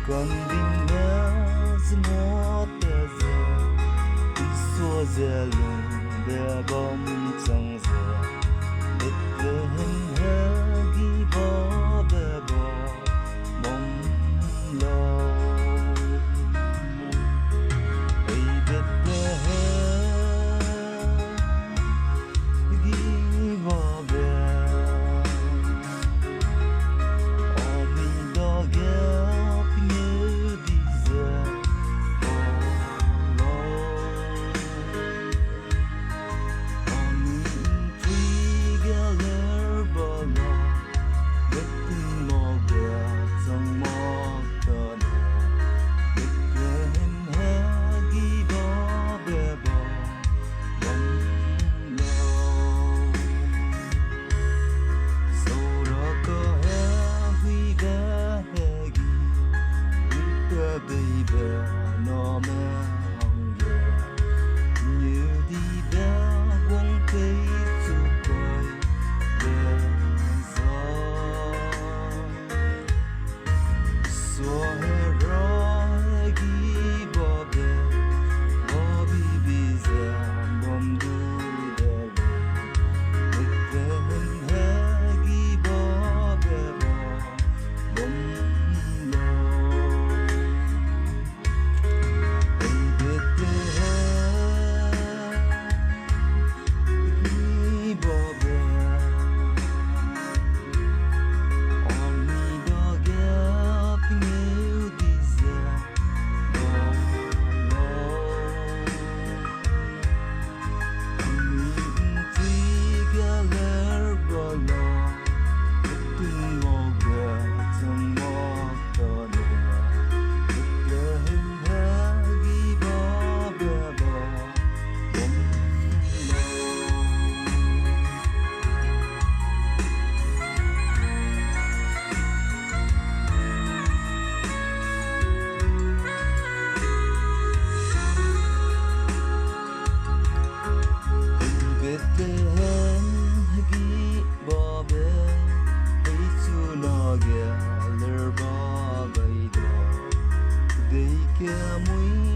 Con đình ngã một tờ giờ xua giờ lùng để bom chẳng giờ Bethlehem hegi bo be bo mong lo Hei Bethlehem hegi bo be Jebmbe Newme như đi bé quăng cây chụp coi về gió xóa rồi ghi bỏ về bỏ bi giờ bom du để Bethlehem hegi bỏ về bỏ bom Bethlehem hegi bo be hei chu no ge ler ba bai do dei ke mui